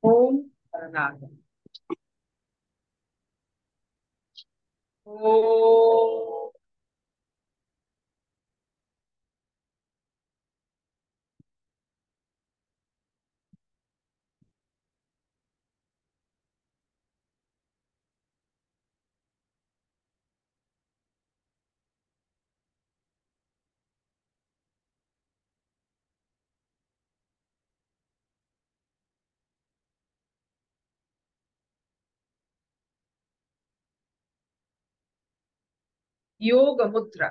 ओम गणनाथ। ओ योग मुद्रा।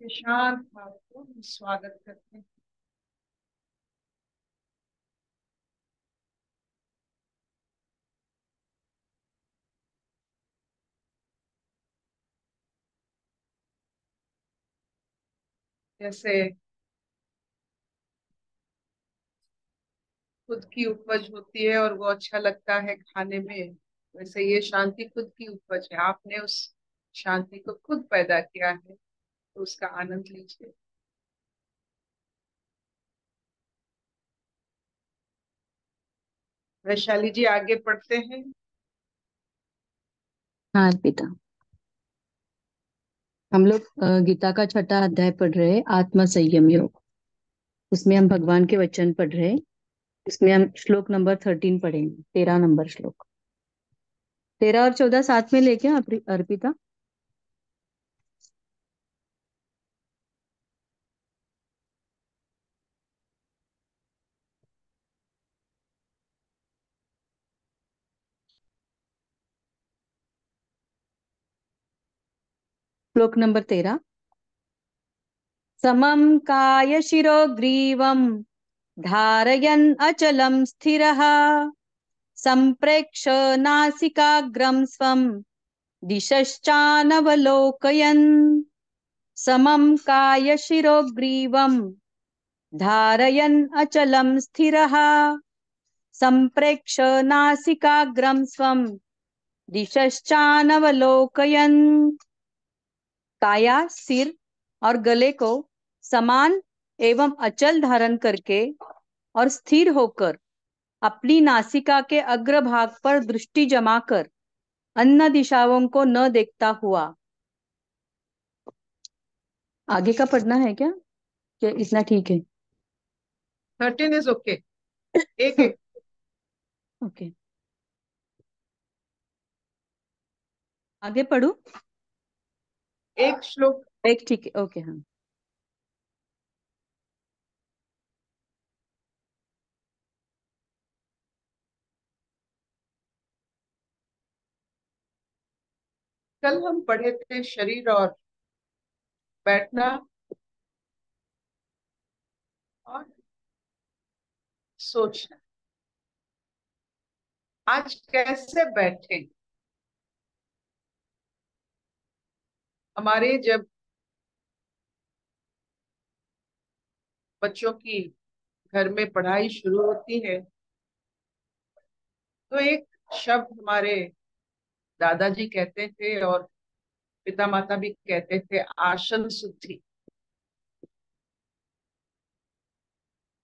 शांत भाव को स्वागत करते हैं। जैसे खुद की उपज होती है और वो अच्छा लगता है खाने में, वैसे ये शांति खुद की उपज है। आपने उस शांति को खुद पैदा किया है, तो उसका आनंद लीजिए। वैशाली जी, आगे पढ़ते हैं। हाँ अर्पिता। हम लोग गीता का छठा अध्याय पढ़ रहे हैं, आत्म संयम योग। उसमें हम भगवान के वचन पढ़ रहे हैं। इसमें हम श्लोक नंबर 13 पढ़ेंगे, 13 नंबर श्लोक। 13 और 14 साथ में लेके अर्पिता। श्लोक नंबर 13। समम काय शिरो ग्रीवम धारयन् अचलम स्थिरः संप्रेक्ष नासिकाग्रं स्वं दिशश्चानवलोकयन्। समम काय शिरो ग्रीवम धारयन् अचलं स्थिरः संप्रेक्ष नासिकाग्रं स्वं दिशश्चानवलोकयन्। काया, सिर और गले को समान एवं अचल धारण करके और स्थिर होकर अपनी नासिका के अग्रभाग पर दृष्टि जमाकर अन्य दिशाओं को न देखता हुआ। आगे का पढ़ना है क्या इतना ठीक है? 13 इज ओके। एक एक ओके, आगे पढ़ू? एक श्लोक। एक ठीक है, ओके हाँ। कल हम पढ़े थे शरीर और बैठना और सोचना। आज कैसे बैठे? हमारे जब बच्चों की घर में पढ़ाई शुरू होती है तो एक शब्द हमारे दादाजी कहते थे और पिता माता भी कहते थे, आसन शुद्धि।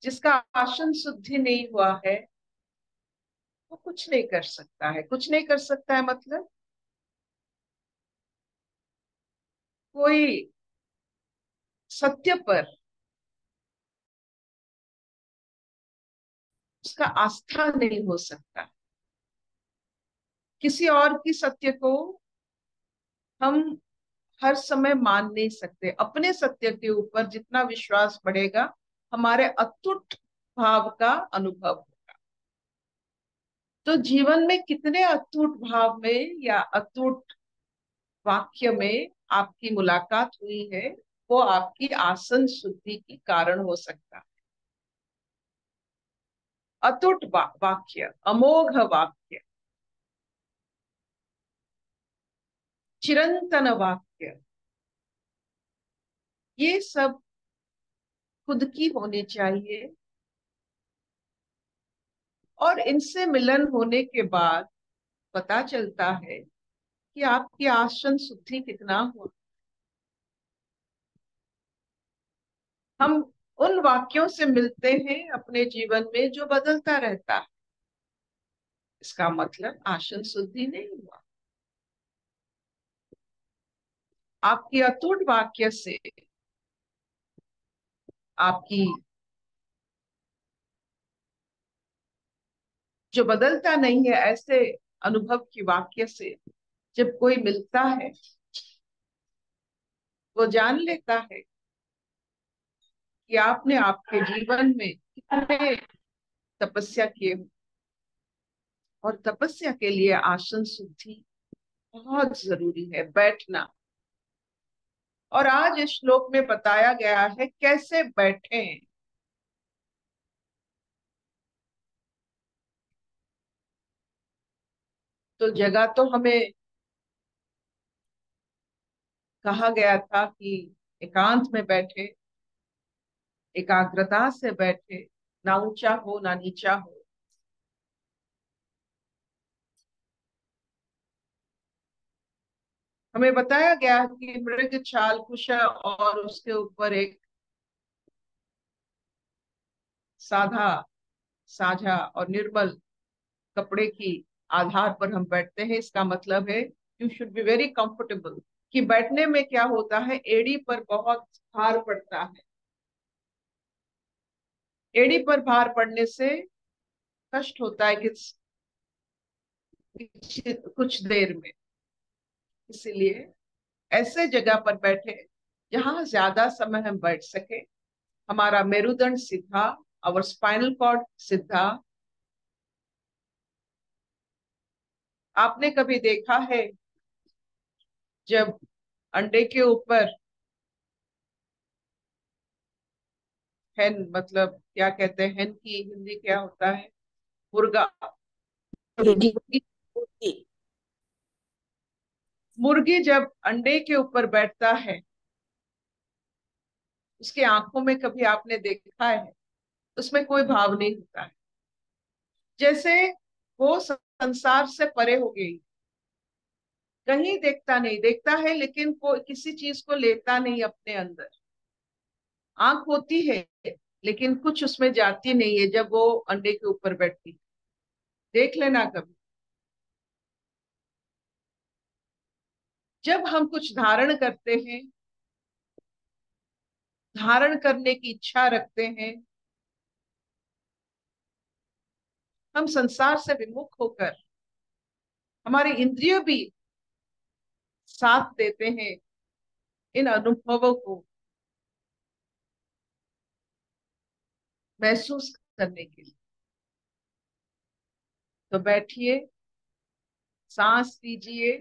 जिसका आसन शुद्धि नहीं हुआ है वो कुछ नहीं कर सकता है। कुछ नहीं कर सकता है मतलब कोई सत्य पर उसका आस्था नहीं हो सकता। किसी और की सत्य को हम हर समय मान नहीं सकते। अपने सत्य के ऊपर जितना विश्वास बढ़ेगा हमारे अटूट भाव का अनुभव होगा। तो जीवन में कितने अटूट भाव में या अटूट वाक्य में आपकी मुलाकात हुई है वो आपकी आसन शुद्धि की कारण हो सकता है। अटूट वाक्य, अमोघ वाक्य, चिरंतन वाक्य, ये सब खुद की होनी चाहिए। और इनसे मिलन होने के बाद पता चलता है कि आपकी आसन शुद्धि कितना हुआ। हम उन वाक्यों से मिलते हैं अपने जीवन में जो बदलता रहता है। इसका मतलब आसन शुद्धि नहीं हुआ। आपकी अटूट वाक्य से, आपकी जो बदलता नहीं है ऐसे अनुभव की वाक्य से जब कोई मिलता है वो जान लेता है कि आपने आपके जीवन में कितने तपस्या किए। और तपस्या के लिए आसन शुद्धि बहुत जरूरी है, बैठना। और आज इस श्लोक में बताया गया है कैसे बैठें। तो जगह तो हमें कहा गया था कि एकांत में बैठे, एकाग्रता से बैठे, ना ऊंचा हो ना नीचा हो। हमें बताया गया कि मृग छाल कुशा और उसके ऊपर एक साधा, साझा और निर्मल कपड़े की आधार पर हम बैठते हैं। इसका मतलब है you should be very comfortable. कि बैठने में क्या होता है, एड़ी पर बहुत भार पड़ता है। एड़ी पर भार पड़ने से कष्ट होता है कुछ देर में। इसीलिए ऐसे जगह पर बैठे जहां ज्यादा समय हम बैठ सके, हमारा मेरुदंड सीधा, और स्पाइनल कॉर्ड सीधा। आपने कभी देखा है जब अंडे के ऊपर हेन, मतलब क्या कहते हैं, हेन की हिंदी क्या होता है, मुर्गा, मुर्गी। मुर्गी, मुर्गी। मुर्गी जब अंडे के ऊपर बैठता है उसके आंखों में कभी आपने देखा है, उसमें कोई भाव नहीं होता है। जैसे वो संसार से परे हो गई, कहीं देखता नहीं, देखता है लेकिन कोई किसी चीज को लेता नहीं अपने अंदर। आंख होती है लेकिन कुछ उसमें जाती नहीं है जब वो अंडे के ऊपर बैठती है। देख लेना कभी। जब हम कुछ धारण करते हैं, धारण करने की इच्छा रखते हैं, हम संसार से विमुख होकर, हमारे इंद्रिय भी साथ देते हैं इन अनुभवों को महसूस करने के लिए। तो बैठिए, सांस लीजिए,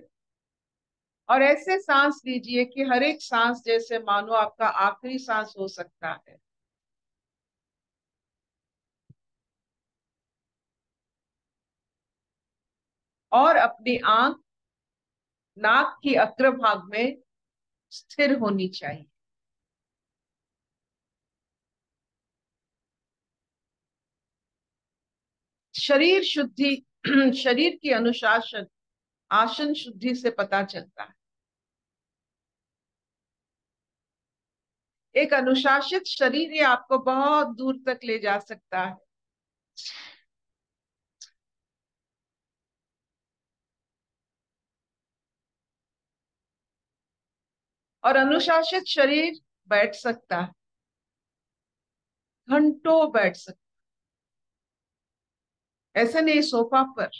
और ऐसे सांस लीजिए कि हर एक सांस जैसे मानो आपका आखिरी सांस हो सकता है। और अपनी आंख नाक की अग्रभाग में स्थिर होनी चाहिए। शरीर शुद्धि शरीर की अनुशासन आसन शुद्धि से पता चलता है। एक अनुशासित शरीर ही आपको बहुत दूर तक ले जा सकता है। और अनुशासित शरीर बैठ सकता है, घंटों बैठ सकता है। ऐसे नहीं सोफा पर,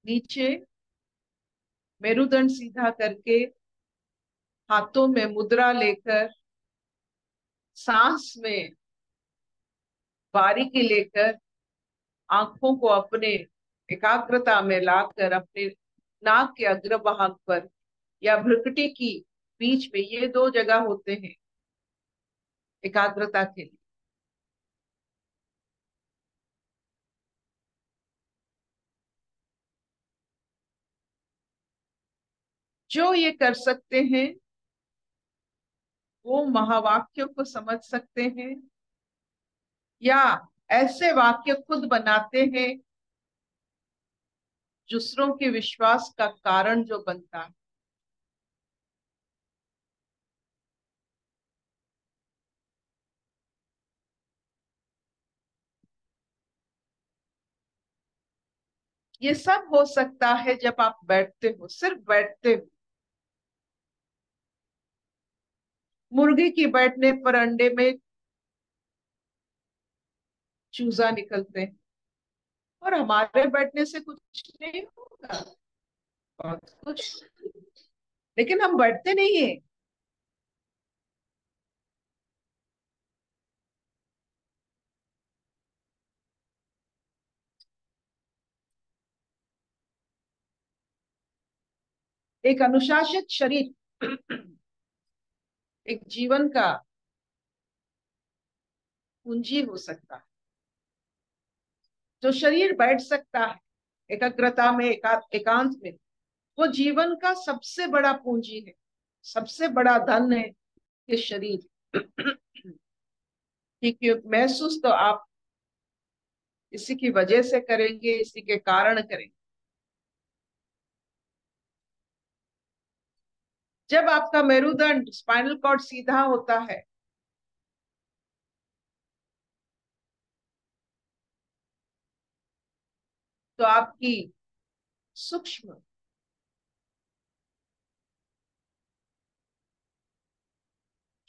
नीचे मेरुदंड सीधा करके, हाथों में मुद्रा लेकर, सांस में बारीकी लेकर, आंखों को अपने एकाग्रता में लाकर अपने नाक के अग्रभाग पर या भ्रुकुटी की बीच में, ये दो जगह होते हैं एकाग्रता के लिए। जो ये कर सकते हैं वो महावाक्यों को समझ सकते हैं, या ऐसे वाक्य खुद बनाते हैं दूसरों के विश्वास का कारण जो बनता है। ये सब हो सकता है जब आप बैठते हो, सिर्फ बैठते हो। मुर्गी की बैठने पर अंडे में चूजा निकलते हैं, और हमारे बैठने से कुछ नहीं होगा, बहुत कुछ। लेकिन हम बैठते नहीं है। एक अनुशासित शरीर एक जीवन का पूंजी हो सकता है। जो शरीर बैठ सकता है एकाग्रता में, एकांत में, वो जीवन का सबसे बड़ा पूंजी है, सबसे बड़ा धन है ये शरीर। क्योंकि महसूस तो आप इसी की वजह से करेंगे, इसी के कारण करेंगे। जब आपका मेरुदंड स्पाइनल कॉर्ड सीधा होता है, तो आपकी सूक्ष्म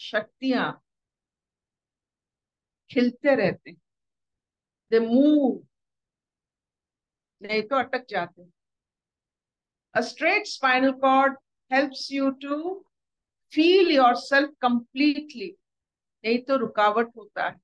शक्तियां खिलते रहते हैं, दे मूव, नहीं तो अटक जाते हैं। A straight spinal cord helps you to feel yourself completely, नहीं तो रुकावट होता है।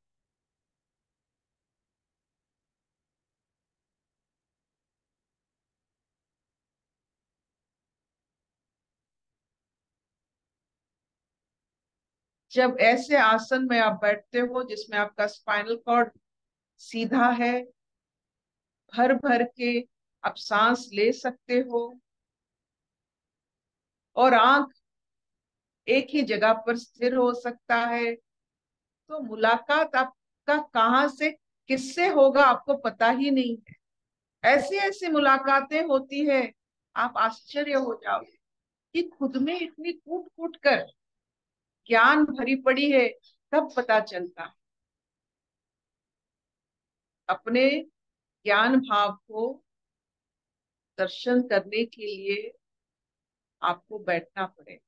जब ऐसे आसन में आप बैठते हो जिसमें आपका स्पाइनल कॉर्ड सीधा है, भर भर के आप सांस ले सकते हो, और आंख एक ही जगह पर स्थिर हो सकता है, तो मुलाकात आपका कहाँ से किससे होगा आपको पता ही नहीं है। ऐसी ऐसी मुलाकातें होती है, आप आश्चर्य हो जाओगे कि खुद में इतनी कूट कूट कर ज्ञान भरी पड़ी है, तब पता चलता है। अपने ज्ञान भाव को दर्शन करने के लिए आपको बैठना पड़ेगा।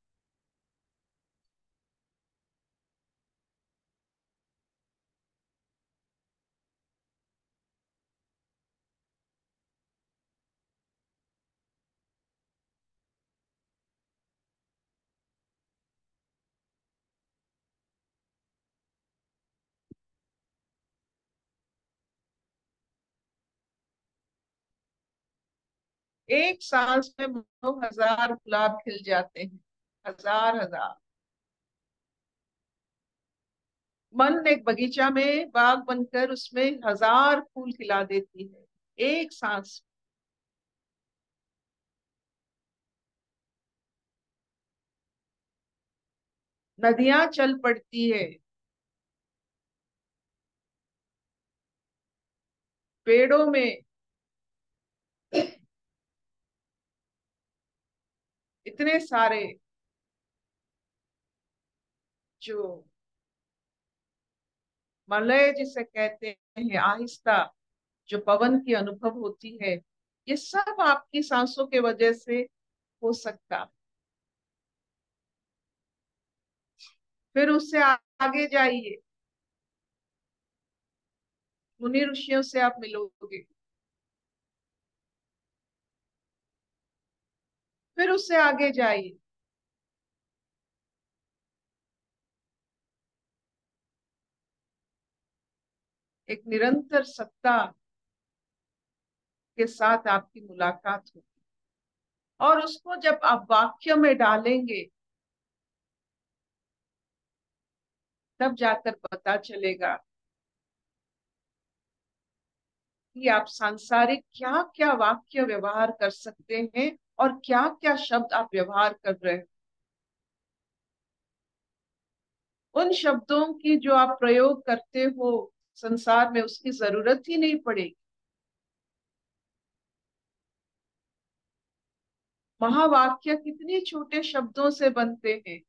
एक सांस में 1000 गुलाब खिल जाते हैं, हजार हजार। मन एक बगीचा में बाग बनकर उसमें 1000 फूल खिला देती है, एक सांस। नदियां चल पड़ती है, पेड़ों में इतने सारे जो मलय जिसे कहते हैं, आहिस्ता जो पवन की अनुभव होती है, ये सब आपकी सांसों के वजह से हो सकता। फिर उससे आगे जाइए, मुनि ऋषियों से आप मिलोगे। फिर उससे आगे जाइए, एक निरंतर सत्ता के साथ आपकी मुलाकात होगी। और उसको जब आप वाक्य में डालेंगे, तब जाकर पता चलेगा कि आप सांसारिक क्या क्या वाक्य व्यवहार कर सकते हैं और क्या क्या शब्द आप व्यवहार कर रहे हैं। उन शब्दों की जो आप प्रयोग करते हो संसार में, उसकी जरूरत ही नहीं पड़ेगी। महावाक्य कितने छोटे शब्दों से बनते हैं।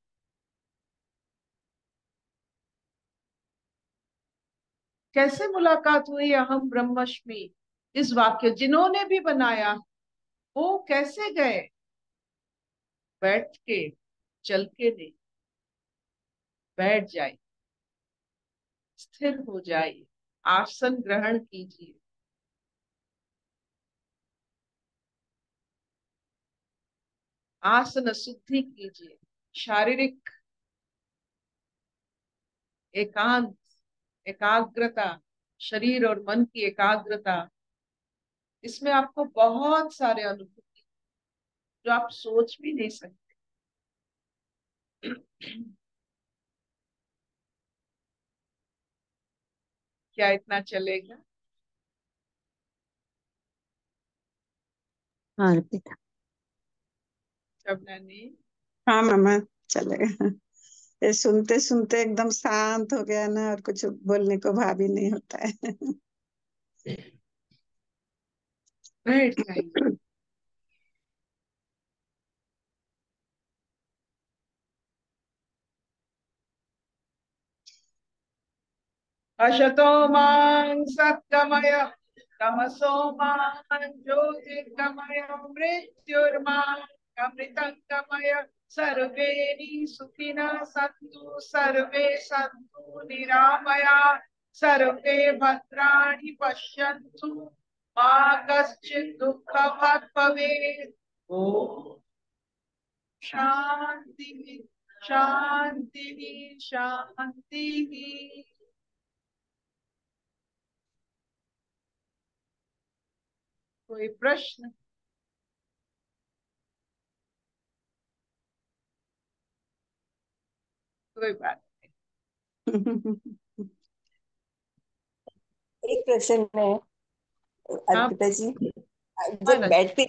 कैसे मुलाकात हुई अहम ब्रह्मस्मि, इस वाक्य जिन्होंने भी बनाया वो कैसे गए? बैठ के, चल के नहीं। बैठ जाइए, स्थिर हो जाइए, आसन ग्रहण कीजिए, आसन शुद्धि कीजिए। शारीरिक एकांत, एकाग्रता, शरीर और मन की एकाग्रता, इसमें आपको बहुत सारे अनुभूति जो आप सोच भी नहीं सकते। क्या इतना चलेगा? हाँ अर्पिता। शबना ने हाँ मामा, चलेगा। ये सुनते सुनते एकदम शांत हो गया ना, और कुछ बोलने को भाव ही नहीं होता है। बैठ जाइए। अशतो मां सत्कमय, तमसो मां ज्योतिर्गमय, मृत्युर्मां अमृतंगमय। सर्वे सुखिनः सन्तु, सर्वे सन्तु निरामया, सर्वे भद्राणि पश्यन्तु, मा कश्चित् दुःखभाग् भवेत्। ओम शांति, शांति, शांति। कोई प्रश्न? कोई बात। एक प्रश्न है हाँ अर्पिता जी। हाँ जब रंजन। बैठते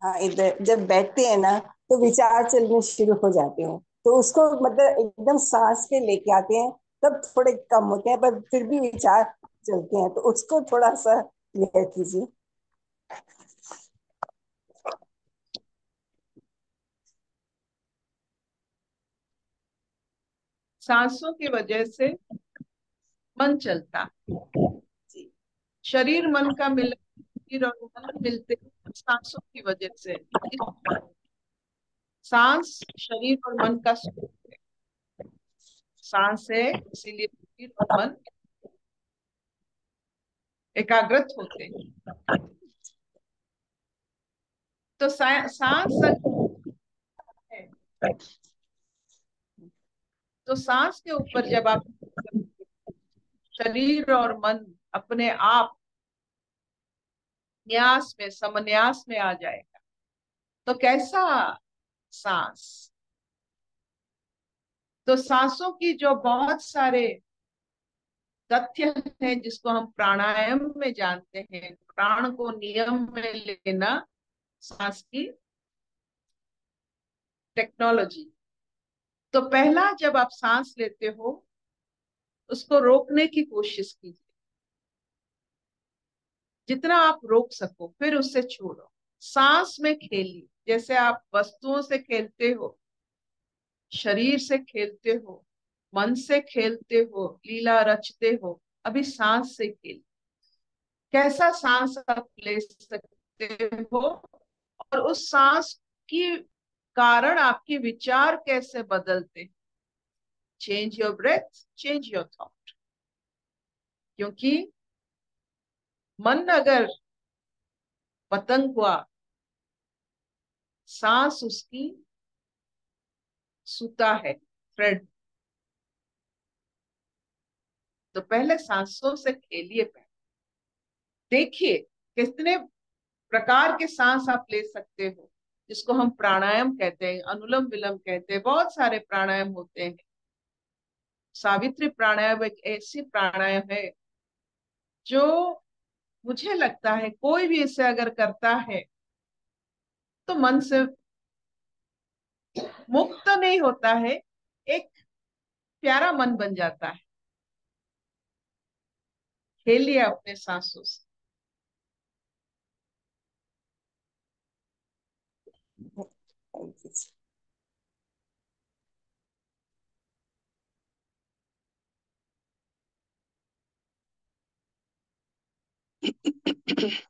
हाँ इधर जब बैठते हैं ना, तो विचार चलने शुरू हो जाते हैं। तो उसको मतलब एकदम सांस पे लेके आते हैं, तब थोड़े कम होते हैं, पर फिर भी विचार चलते हैं। तो उसको थोड़ा सा यह कीजिए। सांसों की वजह से मन चलता है। शरीर मन का मिलन, शरीर और मन मिलते हैं सांसों की वजह से। सांस शरीर और मन का सुख है। सांस है, इसीलिए शरीर और मन एकाग्रत होते हैं। तो सांस अगर है, तो सांस के ऊपर जब आप शरीर और मन अपने आप न्यास में, समन्यास में आ जाएगा, तो कैसा सांस। तो सांसों की जो बहुत सारे तथ्य हैं जिसको हम प्राणायाम में जानते हैं, प्राण को नियम में लेना, सांस की टेक्नोलॉजी। तो पहला, जब आप सांस लेते हो उसको रोकने की कोशिश कीजिए, जितना आप रोक सको, फिर उससे छोड़ो। सांस में खेलिए, जैसे आप वस्तुओं से खेलते हो, शरीर से खेलते हो, मन से खेलते हो, लीला रचते हो, अभी सांस से खेलिए। कैसा सांस आप ले सकते हो, और उस सांस की कारण आपके विचार कैसे बदलते हैं। Change your breath, change your thought. क्योंकि मन अगर पतंग हुआ, सांस उसकी सूता है, थ्रेड। तो पहले सांसों से खेलिए, पहले देखिए कितने प्रकार के सांस आप ले सकते हो, जिसको हम प्राणायाम कहते हैं, अनुलोम विलोम कहते हैं। बहुत सारे प्राणायाम होते हैं। सावित्री प्राणायाम एक ऐसी प्राणायाम है जो मुझे लगता है कोई भी इसे अगर करता है तो मन से मुक्त तो नहीं होता है, एक प्यारा मन बन जाता है। खेलिए अपने सांसों से। Thank you.